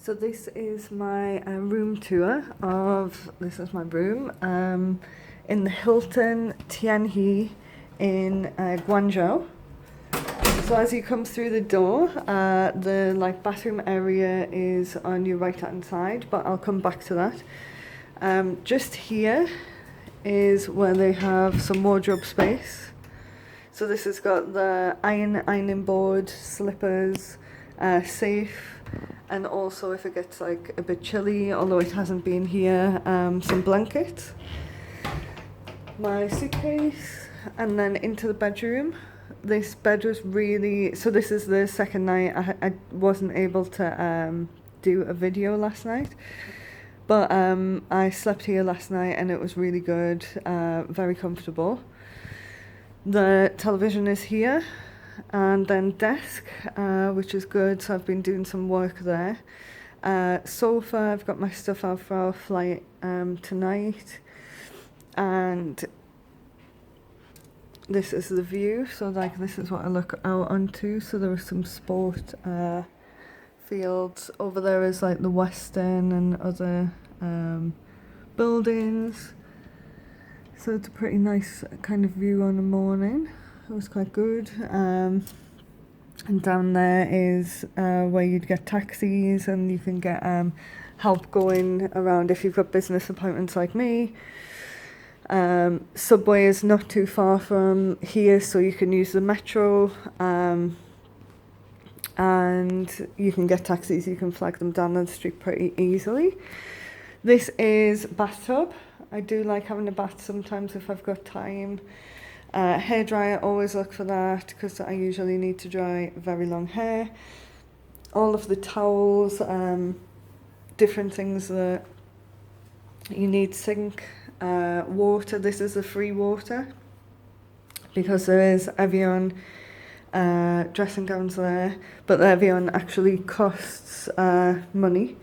So this is my room tour of, this is my room, in the Hilton Tianhe in Guangzhou. So as you come through the door, the bathroom area is on your right hand side, but I'll come back to that. Just here is where they have some wardrobe space. So this has got the ironing board, slippers, safe, and also if it gets a bit chilly, although it hasn't been here, some blankets. My suitcase, and then into the bedroom. This bed was really, so this is the second night. I wasn't able to do a video last night, but I slept here last night and it was really good, very comfortable. The television is here, and then desk, which is good, so I've been doing some work there. Sofa, I've got my stuff out for our flight tonight, and this is the view, so this is what I look out onto. So there are some sport fields. Over there is the Western and other buildings. So it's a pretty nice kind of view on the morning. It was quite good. And down there is where you'd get taxis, and you can get help going around if you've got business appointments like me. Subway is not too far from here, so you can use the metro, and you can get taxis. You can flag them down the street pretty easily. This is bathtub. I do like having a bath sometimes if I've got time. Hairdryer, always look for that because I usually need to dry very long hair. All of the towels, different things that you need. Sink, water. This is the free water because there is Evian dressing gowns there, but the Evian actually costs money,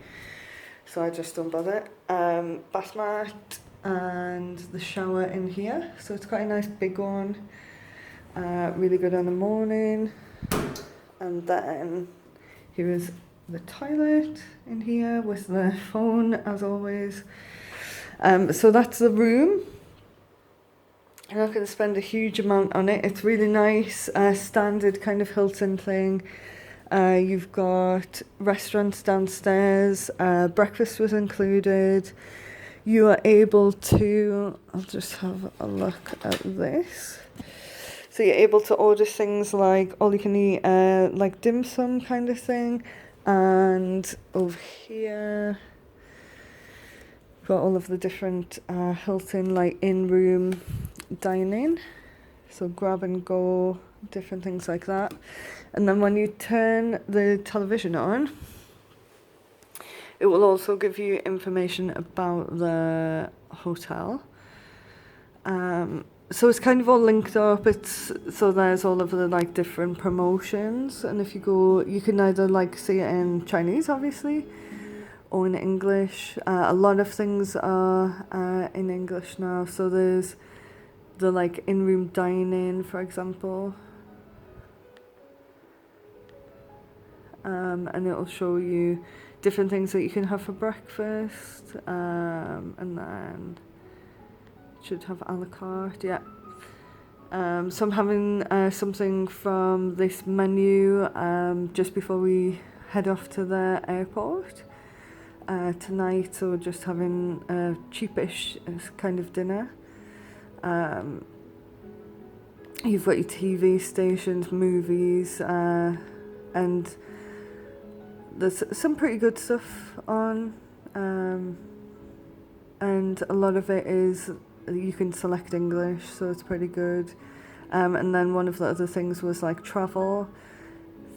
so I just don't bother. Bath mat and the shower in here, so it's quite a nice big one, really good on the morning. And then here is the toilet in here with the phone as always. So that's the room. I'm not going to spend a huge amount on it. It's really nice, standard kind of Hilton thing. You've got restaurants downstairs, breakfast was included. You are able to, I'll just have a look at this. So you're able to order things like all you can eat, like dim sum kind of thing. And over here, got all of the different Hilton in-room dining. So grab and go, different things like that. And then when you turn the television on, it will also give you information about the hotel. So it's kind of all linked up. So there's all of the different promotions, and if you go, you can either see it in Chinese, obviously, or in English. A lot of things are in English now. So there's the in-room dining, for example. And it'll show you different things that you can have for breakfast, and then it should have a la carte, yeah. So I'm having something from this menu just before we head off to the airport tonight, so just having a cheapish kind of dinner. You've got your TV stations, movies, and there's some pretty good stuff on, and a lot of it is you can select English, so it's pretty good. And then one of the other things was travel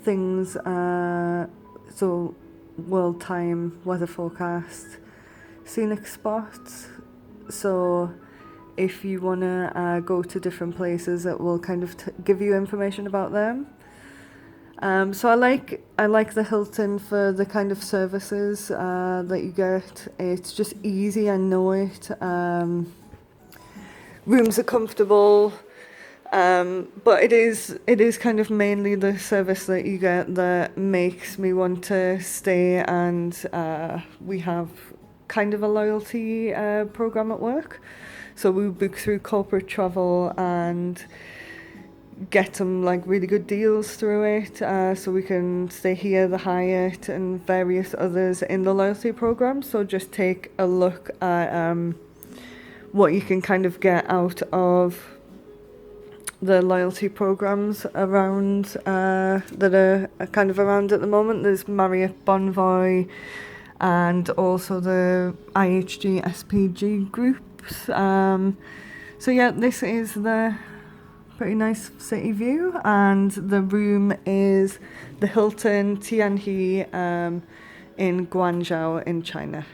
things, so world time, weather forecast, scenic spots. So if you want to go to different places, it will kind of give you information about them. So I like the Hilton for the kind of services that you get. It's just easy, I know it. Rooms are comfortable. But it is kind of mainly the service that you get that makes me want to stay, and we have kind of a loyalty program at work. So we book through corporate travel and get some like really good deals through it, so we can stay here, the Hyatt, and various others in the loyalty program. So just take a look at what you can kind of get out of the loyalty programs around that are kind of around at the moment. There's Marriott Bonvoy and also the IHG SPG groups. So yeah, this is the pretty nice city view, and the room is the Hilton Tianhe in Guangzhou in China.